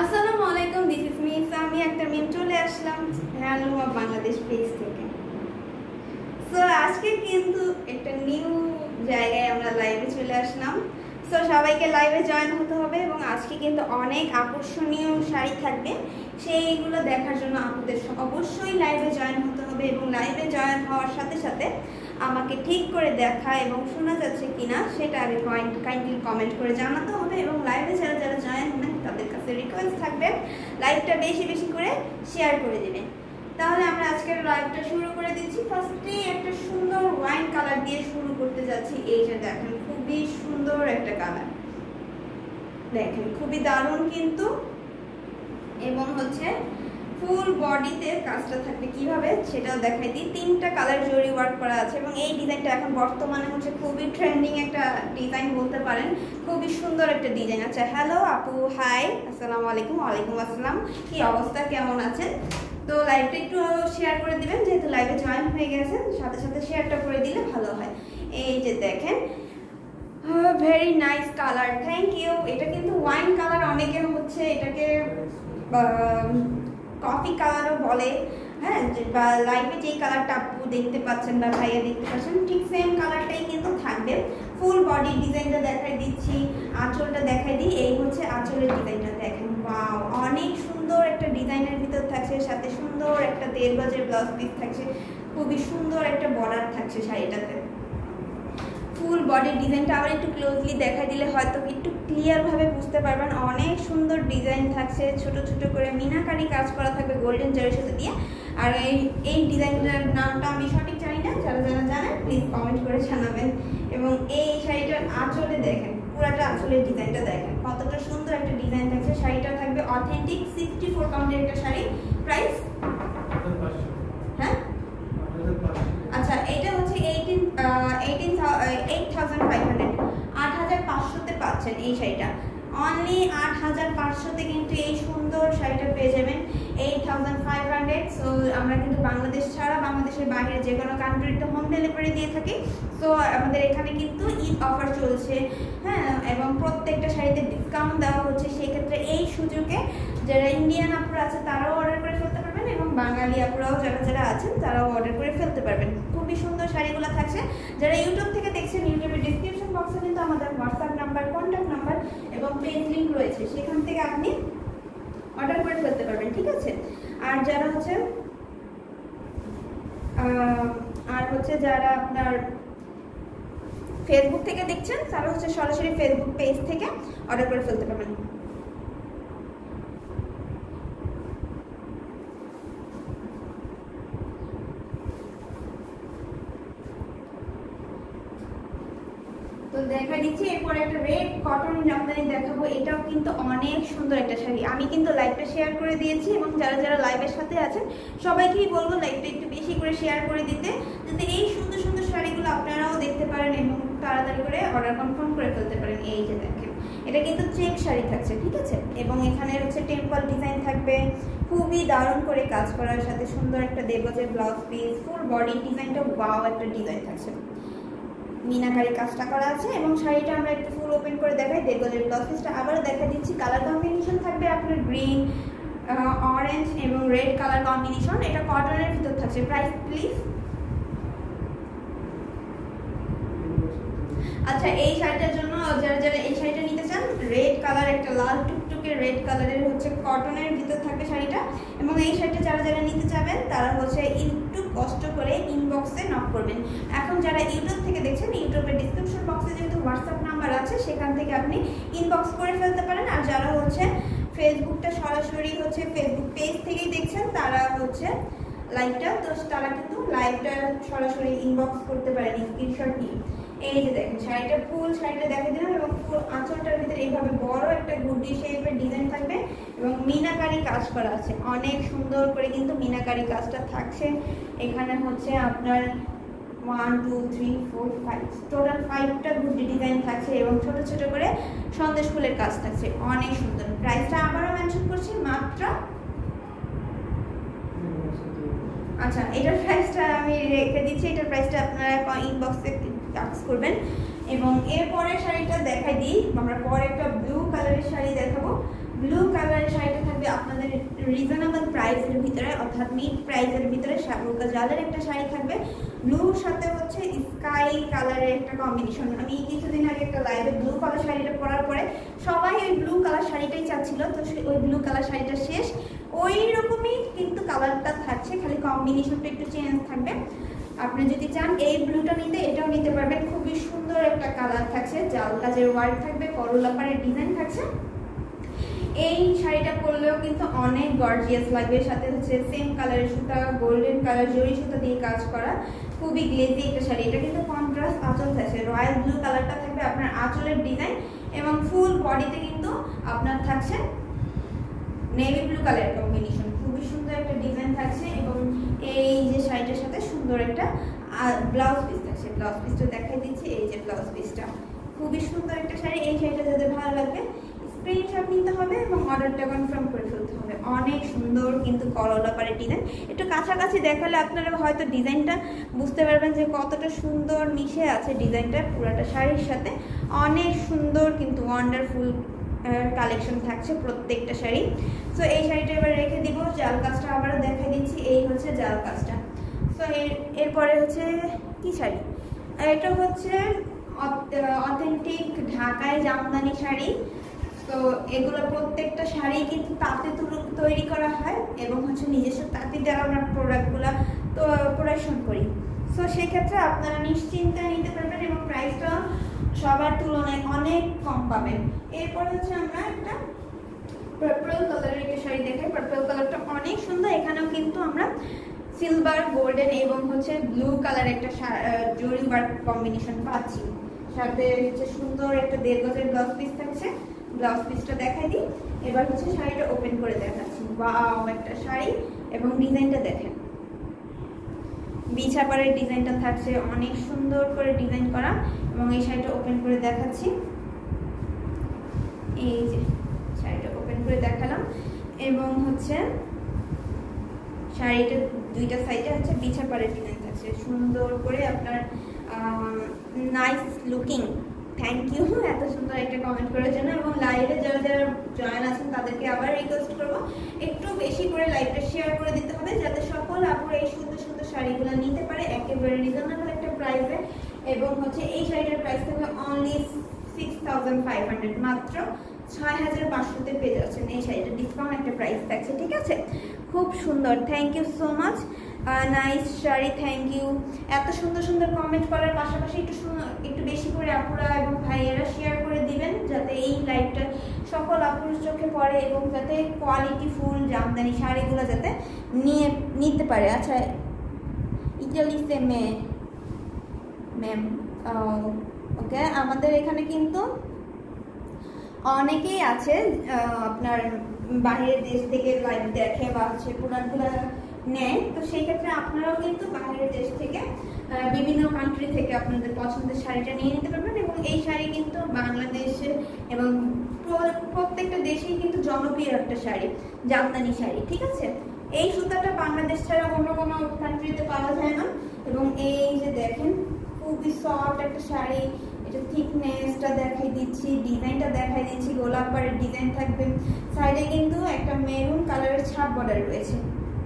আসসালামু আলাইকুম, this is me Sami Akter Mim. চলে আসলাম হ্যালো বাংলাদেশ পেজ থেকে। সো আজকে কিন্তু একটা নিউ জায়গায় আমরা লাইভে চলে আসলাম। সো সবাইকে লাইভে জয়েন হতে হবে এবং আজকে কিন্তু অনেক আকর্ষণীয় শাড়ি থাকবে, সেইগুলো দেখার জন্য আপনাদের অবশ্যই লাইভে জয়েন হতে হবে এবং লাইভে জয়েন হওয়ার সাথে সাথে আমাকে ঠিক করে দেখা এবং শোনা যাচ্ছে কিনা সেটা আগে কাইন্ডলি কমেন্ট করে জানাতে হবে। এবং লাইভে যারা যারা জয়েন হবেন তাদের কাছে রিকোয়েস্ট থাকবে লাইভটা বেশি বেশি করে শেয়ার করে দেবেন। তাহলে আমরা আজকের লাইভটা শুরু করে দিচ্ছি। ফার্স্টেই একটা সুন্দর ওয়াইন কালার দিয়ে শুরু করতে যাচ্ছি। এইটা দেখেন, খুবই সুন্দর একটা কালার, দেখেন খুবই দারুণ কিন্তু। এবং হচ্ছে ফুল বডিতে কাজটা থাকবে কিভাবে সেটাও দেখাই দিই। তিনটা কালার জরি ওয়ার্ক করা আছে এবং এই ডিজাইনটা এখন বর্তমানে হচ্ছে খুবই ট্রেন্ডিং একটা ডিজাইন বলতে পারেন, খুবই সুন্দর একটা ডিজাইন। আচ্ছা, হ্যালো আপু, হাই, আসসালামু আলাইকুম। ওয়ালাইকুম আসসালাম, কি অবস্থা, কেমন আছেন? তো লাইভটা একটু শেয়ার করে দিবেন, যেহেতু লাইভে জয়েন হয়ে গেছেন সাথে সাথে শেয়ারটা করে দিলে ভালো হয়। এই যে দেখেন, very nice colour, thank you. এটা কিন্তু ওয়াইন কালার, অনেকে হচ্ছে এটাকে কফি কালারও বলে, হ্যাঁ, বা লাইভে যেই কালারটা আপু দেখতে পাচ্ছেন বা ভাইয়া দেখতে পাচ্ছেন ঠিক সেম কালারটাই কিন্তু থাকবে। ফুল বডি ডিজাইনটা দেখাই দিচ্ছি, আঁচলটা দেখাই দিই। এই হচ্ছে আঁচলের ডিজাইনটা, দেখেন ওয়াও, অনেক সুন্দর একটা ডিজাইনের ভিতর থাকছে, সাথে সুন্দর একটা 1.5 গজের ব্লাউজ পিস থাকছে, খুবই সুন্দর একটা বর্ডার থাকছে শাড়িটাতে। ফুল বডির ডিজাইনটা আবার একটু ক্লোজলি দেখাই দিলে হয়তো একটু ক্লিয়ারভাবে বুঝতে পারবেন। অনেক সুন্দর ডিজাইন থাকছে, ছোট ছোট করে মিনাকারি কাজ করা থাকবে গোল্ডেন জারির সাথে দিয়ে। আর এই ডিজাইনটার নামটা আমি সঠিক জানি না, যারা যারা জানেন প্লিজ কমেন্ট করে জানাবেন। এবং এই শাড়িটার আঁচলে দেখেন, পুরাটা আঁচলের ডিজাইনটা দেখেন কতটা সুন্দর একটা ডিজাইন থাকছে। শাড়িটা থাকবে অথেন্টিক 64 কাউন্টের একটা শাড়ি। প্রাইস হ্যাঁ, আচ্ছা, এটা হচ্ছে 8,500-তে পাচ্ছেন এই শাড়িটা। অনলি 8,500-তে কিন্তু এই সুন্দর শাড়িটা পেয়ে যাবেন 8,500। সো আমরা কিন্তু বাংলাদেশ ছাড়া বাংলাদেশের বাইরে যে কোনো কান্ট্রিতে হোম ডেলিভারি দিয়ে থাকি। সো আমাদের এখানে কিন্তু ঈদ অফার চলছে, হ্যাঁ, এবং প্রত্যেকটা শাড়িতে ডিসকাউন্ট দেওয়া হচ্ছে। সেক্ষেত্রে এই সুযোগে যারা ইন্ডিয়ান আপুরা আছে তারাও অর্ডার করে ফেলতে পারবেন এবং বাঙালি আপুরাও যারা যারা আছেন তারাও অর্ডার করে ফেলতে পারবেন। খুবই সুন্দর শাড়িগুলো থাকছে। যারা ইউটিউব থেকে দেখছেন, ইউটিউবের ডিসক্রিপশন বক্সে কিন্তু আমাদের হোয়াটসঅ্যাপ নাম্বার, কন্ট্যাক্ট নাম্বার এবং পেজ লিঙ্ক রয়েছে, সেখান থেকে আপনি অর্ডার করে ফেলতে পারবেন, ঠিক আছে। আর যারা হচ্ছে যারা আপনার ফেসবুক থেকে দেখছেন তারা হচ্ছে সরাসরি ফেসবুক পেজ থেকে অর্ডার করে ফেলতে পারবেন। তো দেখা দিচ্ছি, এরপরে একটা রেড কটন জামদানি দেখাবো। এটাও কিন্তু অনেক সুন্দর একটা শাড়ি। আমি কিন্তু লাইভটা শেয়ার করে দিয়েছি এবং যারা যারা লাইভের সাথে আছেন সবাইকেই বলবো লাইভটা একটু বেশি করে শেয়ার করে দিতে, যাতে এই সুন্দর সুন্দর শাড়িগুলো আপনারাও দেখতে পারেন এবং তাড়াতাড়ি করে অর্ডার কনফার্ম করে ফেলতে পারেন। এই যে দেখেন, এটা কিন্তু চেক শাড়ি থাকছে, ঠিক আছে। এবং এখানে হচ্ছে টেম্পল ডিজাইন থাকবে, খুবই দারুণ করে কাজ করার সাথে সুন্দর একটা 1.5 গজের ব্লাউজ পিস। ফুল বডি ডিজাইনটা ওয়াও একটা ডিজাইন থাকছে, মিনাকারি কাজটা করা আছে। এবং শাড়িটা আমরা একটু ফুল ওপেন করে দেখাই। 1.5 গজের ব্লাউজ পিসটা আবারও দেখা দিচ্ছি। কালার কম্বিনেশন থাকবে আপনার গ্রিন, অরেঞ্জ এবং রেড কালার কম্বিনেশন। এটা কটনের ভিতর থাকছে। Price please. আচ্ছা, এই শাড়িটার জন্য যারা যারা এই শাড়িটা নিতে চান, রেড কালার, একটা লাল টুকটুকে রেড কালারের হচ্ছে কটনের ভিতর থাকবে শাড়িটা। এবং এই শাড়িটা যারা যারা নিতে চাবেন তারা হচ্ছে একটু কষ্ট করে ইনবক্সে নক করবেন। এখন যারা ইউটিউব থেকে দেখছেন, ইউটিউবের ডিসক্রিপশন বক্সে যেহেতু হোয়াটসঅ্যাপ নাম্বার আছে, সেখান থেকে আপনি ইনবক্স করে ফেলতে পারেন। আর যারা হচ্ছে ফেসবুকটা সরাসরি হচ্ছে ফেসবুক পেজ থেকেই দেখছেন তারা হচ্ছে লাইভটা, তো তারা কিন্তু লাইভটা সরাসরি ইনবক্স করতে পারেন স্ক্রিনশট নিয়ে। এই যে দেখেন শাড়িটা, ফুল শাড়িটা দেখে দিলাম এবং ফুল আঁচলটার ভিতরে এইভাবে বড় একটা গুড্ডি শেপের ডিজাইন থাকবে এবং মিনাকারি কাজ করা আছে। অনেক সুন্দর করে কিন্তু মিনাকারি কাজটা থাকছে। এখানে হচ্ছে আপনার 1 2 3 4 5 টোটাল 5টা গুড্ডি ডিজাইন থাকছে এবং ছোট ছোট করে সন্দেশ ফুলের কাজ থাকছে, অনেক সুন্দর। প্রাইসটা আবারও মেনশন করছি, মাত্র, আচ্ছা এটার প্রাইসটা আমি রেখে দিচ্ছি, এটার প্রাইসটা আপনারা ইনবক্সে টাক্স করবেন। এবং এরপরের শাড়িটা দেখাই দিই, আমরা পরে একটা ব্লু কালারের শাড়ি দেখাবো। ব্লু কালারের শাড়িটা থাকবে আপনাদের রিজনেবল প্রাইসের ভিতরে, অর্থাৎ মিড প্রাইসের ভিতরে। শাবরুকা জালের একটা শাড়ি থাকবে ব্লুর সাথে হচ্ছে স্কাই কালারের একটা কম্বিনেশন। আমি কিছুদিন আগে একটা লাইভে ব্লু কালার শাড়িটা পরার পরে সবাই ওই ব্লু কালার শাড়িটাই চাচ্ছিল, তো ওই ব্লু কালার শাড়িটা শেষ। ওই রকমই কিন্তু কালারটা থাকছে, খালি কম্বিনেশনটা একটু চেঞ্জ থাকবে। আপনি যদি চান এই ব্লুটা নিতে এটাও নিতে পারবেন। খুবই সুন্দর একটা কালার থাকছে, জাল কাজের ওয়ার্ক থাকবে, করলা পাড়ের ডিজাইন থাকছে। এই শাড়িটা পরলেও কিন্তু অনেক গর্জিয়াস লাগবে। সাথে হচ্ছে সেম কালারের সুতা, গোল্ডেন কালার জরি সুতা দিয়ে কাজ করা, খুবই গ্লেজি একটা শাড়ি। এটা কিন্তু কন্ট্রাস্ট আঁচল থাকছে, রয়্যাল ব্লু কালারটা থাকবে আপনার আঁচলের ডিজাইন, এবং ফুল বডিতে কিন্তু আপনার থাকছে নেভি ব্লু কালারের কম্বিনেশন। খুবই সুন্দর একটা ডিজাইন থাকছে, এবং এই যে শাড়িটার সাথে সুন্দর একটা ব্লাউজ পিস থাকছে। ব্লাউজ পিসটা দেখাই দিচ্ছি, এই যে ব্লাউজ পিসটা খুবই সুন্দর একটা শাড়ি। এই শাড়িটা যাদের ভালো লাগবে স্ক্রিনশট নিতে হবে এবং অর্ডারটা কনফার্ম করে ফেলতে হবে। অনেক সুন্দর কিন্তু করলা পাড়ের ডিজাইন। একটু কাছাকাছি দেখালে আপনারা হয়তো ডিজাইনটা বুঝতে পারবেন যে কতটা সুন্দর মিশে আছে ডিজাইনটা পুরোটা শাড়ির সাথে। অনেক সুন্দর কিন্তু ওয়ান্ডারফুল কালেকশন থাকছে প্রত্যেকটা শাড়ি। সো এই শাড়িটা এবার রেখে দিব, জাল কাজটা আবারও দেখাই দিচ্ছি। এই হচ্ছে জাল কাজটা। সো এরপরে হচ্ছে কি শাড়ি, এটা হচ্ছে অথেন্টিক ঢাকায় জামদানি শাড়ি। তো এগুলো প্রত্যেকটা শাড়ি কিন্তু তাঁতে তৈরি করা হয়, এবং হচ্ছে নিজস্ব তাঁতি দ্বারা আমরা প্রোডাক্টগুলো তো প্রোডাকশন করি। সো সেক্ষেত্রে আপনারা নিশ্চিন্তে নিতে পারবেন, এবং প্রাইসটা সবার তুলনায় অনেক কম পাবেন। এরপর হচ্ছে আমরা একটা পার্পল কালারের একটা শাড়ি দেখাই। পার্পল কালারটা অনেক সুন্দর। এখানেও কিন্তু আমরা সিলভার, গোল্ডেন এবং হচ্ছে ব্লু কালার একটা জরি ওয়ার্ক কম্বিনেশন পাচ্ছি। সাথে হচ্ছে সুন্দর একটা 1.5 গজের ব্লাউজ পিস থাকছে। ব্লাউজ পিসটা দেখাই দিই। এবার হচ্ছে শাড়িটা ওপেন করে দেখাচ্ছি। ওয়াও, একটা শাড়ি, এবং ডিজাইনটা দেখেন, বিছাপাড়ের ডিজাইনটা থাকছে অনেক সুন্দর করে ডিজাইন করা। এবং এই শাড়িটা ওপেন করে দেখাচ্ছি। এই যে শাড়িটা ওপেন করে দেখালাম, এবং হচ্ছে শাড়িটা দুইটা সাইডে হচ্ছে বিছাপাড়ের ডিজাইন থাকছে সুন্দর করে। আপনার নাইস লুকিং। থ্যাংক ইউ এত সুন্দর একটা কমেন্ট করার জন্য। এবং লাইভে যারা যারা জয়েন আছেন তাদেরকে আবার রিকোয়েস্ট করবো একটু বেশি করে লাইভটা শেয়ার করে দিতে হবে, যাতে সকল আপুরা এই সুন্দর সুন্দর শাড়িগুলো নিতে পারে একেবারে রিজনেবল একটা প্রাইসে। এবং হচ্ছে এই শাড়িটার প্রাইস থাকবে অনলি 6500, মাত্র 6500-তে পেয়ে যাচ্ছেন এই শাড়িটা। ডিসকাউন্ট একটা প্রাইস থাকছে, ঠিক আছে? খুব সুন্দর, thank you so much, nice sari, thank you. এত সুন্দর সুন্দর কমেন্ট করার পাশাপাশি একটু বেশি করে আপুরা এবং ভাইয়েরা শেয়ার করে দিবেন, যাতে এই লাইভটা সকল আপুর চোখে পড়ে, এবং যাতে কোয়ালিটি ফুল জামদানি শাড়িগুলো যাতে নিতে পারে। আচ্ছা, ইটালি সে ম্যাম, ওকে। আমাদের এখানে কিন্তু অনেকেই আছে আপনার বাইরের দেশ থেকে লাইভ দেখে বা হচ্ছে প্রোডাক্টগুলো নেয়। তো সেই ক্ষেত্রে আপনারাও কিন্তু বাইরের দেশ থেকে বিভিন্ন কান্ট্রি থেকে আপনাদের পছন্দের শাড়িটা নিয়ে নিতে পারবেন। এবং এই শাড়ি কিন্তু বাংলাদেশে এবং প্রত্যেকটা দেশেই কিন্তু জনপ্রিয় একটা শাড়ি, জামদানি শাড়ি, ঠিক আছে? এই সুতাটা বাংলাদেশ ছাড়া অন্য কোনো কান্ট্রিতে পাওয়া যায় না। এবং এই যে দেখেন, খুবই সফট একটা শাড়ি। এটা থিকনেসটা দেখাই দিচ্ছি, ডিজাইনটা দেখাই দিচ্ছি। গোলাপ পাড়ের ডিজাইন থাকবে, সাইডে কিন্তু একটা মেরুন কালারের ছাপ বর্ডার রয়েছে।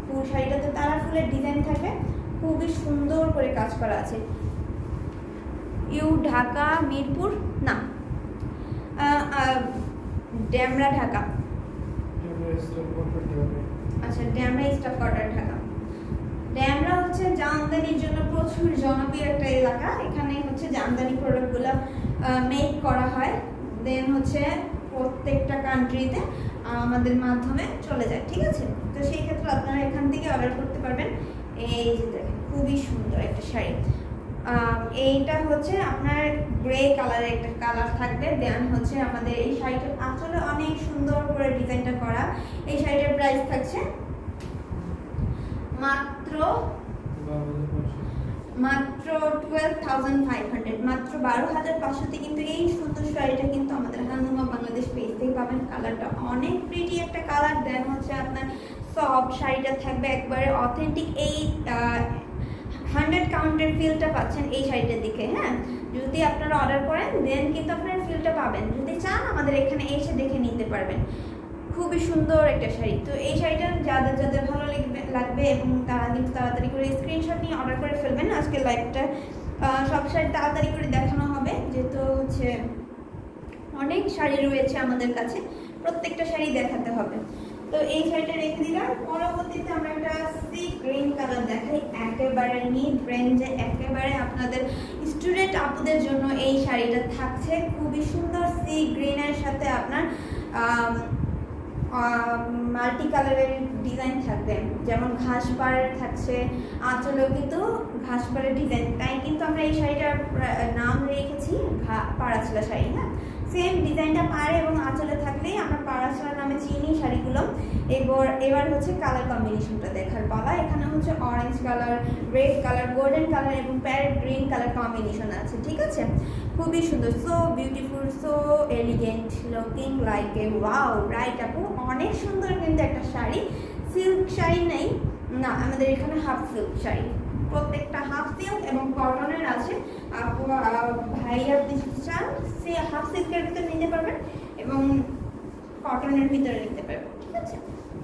ফুল শাড়িটাতে তারা ফুলের ডিজাইন থাকবে, খুবই সুন্দর করে কাজ করা আছে। ঢাকা মিরপুর না, ড্যামরা ঢাকা। আচ্ছা, ড্যামরা স্টাফ কোয়ার্টার ঢাকা। ড্যামরা হচ্ছে জামদানির জন্য প্রচুর জনপ্রিয় একটা এলাকা। এখানে হচ্ছে জামদানি প্রোডাক্টগুলো মেক করা হয়, দেন হচ্ছে প্রত্যেকটা কান্ট্রিতে আমাদের মাধ্যমে চলে যায়, ঠিক আছে? তো সেই ক্ষেত্রে আপনারা এখান থেকে অর্ডার করতে পারবেন। এই যে দেখেন, খুবই সুন্দর একটা শাড়ি। এইটা হচ্ছে আপনার গ্রে কালারের একটা কালার থাকবে। দেন হচ্ছে আমাদের এই শাড়িটা আসলে অনেক সুন্দর করে ডিজাইনটা করা। এই শাড়িটার প্রাইস থাকছে মাত্র 12,500, মাত্র 12,500-তে কিন্তু এই সুন্দর শাড়িটা কিন্তু আমাদের হানুমা বাংলাদেশ পেজ থেকে পাবেন। কালারটা অনেক প্রিটি একটা কালার। দেন হচ্ছে আপনার সফট শাড়িটা থাকবে একবারে অথেন্টিক। এই 100 কাউন্টের ফিলটা পাচ্ছেন এই শাড়িটার দিকে। হ্যাঁ, যদি আপনারা অর্ডার করেন দেন কিন্তু আপনারা ফিলটা পাবেন। যদি চান আমাদের এখানে এসে দেখে নিতে পারবেন। খুবই সুন্দর একটা শাড়ি। তো এই শাড়িটা যাদের যাদের ভালো লাগবে এবং তারা কিন্তু তাড়াতাড়ি করে স্ক্রিনশট নিয়ে অর্ডার করে ফেলবেন। আজকে লাইভটা সব শাড়ি তাড়াতাড়ি করে দেখানো হবে, যেহেতু হচ্ছে অনেক শাড়ি রয়েছে আমাদের কাছে, প্রত্যেকটা শাড়ি দেখাতে হবে। তো এই শাড়িটা রেখে দিলাম। পরবর্তীতে আমরা একটা সি গ্রিন কালার দেখাই, একেবারে মিড রেঞ্জে, একেবারে আপনাদের স্টুডেন্ট আপুদের জন্য এই শাড়িটা থাকছে। খুবই সুন্দর সি গ্রিনের সাথে আপনার মাল্টি কালারের ডিজাইন থাকবে, যেমন ঘাস পাড় থাকছে, আঁচলেও কিন্তু ঘাস পাড়ের ডিজাইন, তাই কিন্তু আমরা এই শাড়িটার নাম রেখেছি পাড়াছলা শাড়ি। হ্যাঁ, সেম ডিজাইনটা পাড়ে এবং আঁচলে থাকলেই আমরা পাড়াছলা নামে চিনি শাড়িগুলো। এবার হচ্ছে কালার কম্বিনেশনটা দেখার পালা। এখানে হচ্ছে orange colour, red colour, golden colour এবং প্যারেট গ্রিন কালার কম্বিনেশন আছে, ঠিক আছে? খুবই সুন্দর, so beautiful, so elegant looking like a wow, right আপু? অনেক সুন্দর কিন্তু একটা শাড়ি। সিল্ক শাড়ি নেই না, আমাদের এখানে হাফ সিল্ক শাড়ি, প্রত্যেকটা হাফ সিল্ক এবং কটনের আছে। আপু ভাইয়া চান সে হাফ সিল্কের ভিতরে নিতে পারবেন এবং কটনের ভিতরে নিতে পারবেন, ঠিক আছে?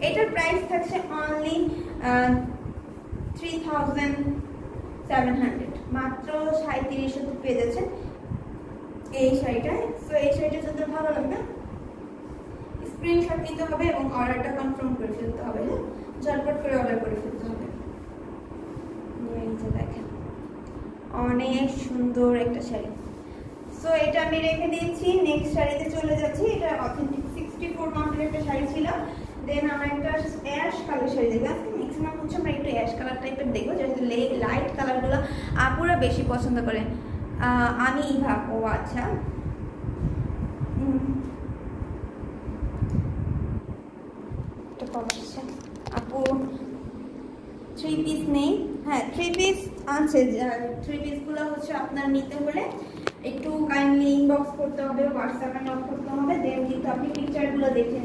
এটার প্রাইস থাকছে অনলি 3700, মাত্র 3700 পেয়ে যাচ্ছেন এই শাড়িটায়। তো এই শাড়িটা যদি ভালো লাগবে স্ক্রিনশট নিতে হবে এবং অর্ডারটা কনফার্ম করে ফেলতে হবে। হ্যাঁ, ঝটপট করে অর্ডার করে ফেলতে হবে। এই যে দেখেন অনেক সুন্দর একটা শাড়ি। সো এটা আমি রেখে দিয়েছি, নেক্সট শাড়িতে চলে যাচ্ছি। এটা অথেন্টিক 64 মাউন্টের একটা শাড়ি ছিল। দেন আমরা একটা অ্যাশ কালার শাড়ি দেখবো। আজকে ম্যাক্সিমাম হচ্ছে আমরা একটু অ্যাশ কালার টাইপের দেখবো, যেহেতু লাইট কালারগুলো আপুরা বেশি পছন্দ করে। আমি ইভা, ও আচ্ছা, আপু 3 পিস নেই? হ্যাঁ, 3 পিস আছে। 3 পিসগুলো হচ্ছে আপনার নিতে হলে একটু কাইন্ডলি ইনবক্স করতে হবে, হোয়াটসঅ্যাপে নক করতে হবে, দেন কিন্তু আপনি পিকচারগুলো দেখে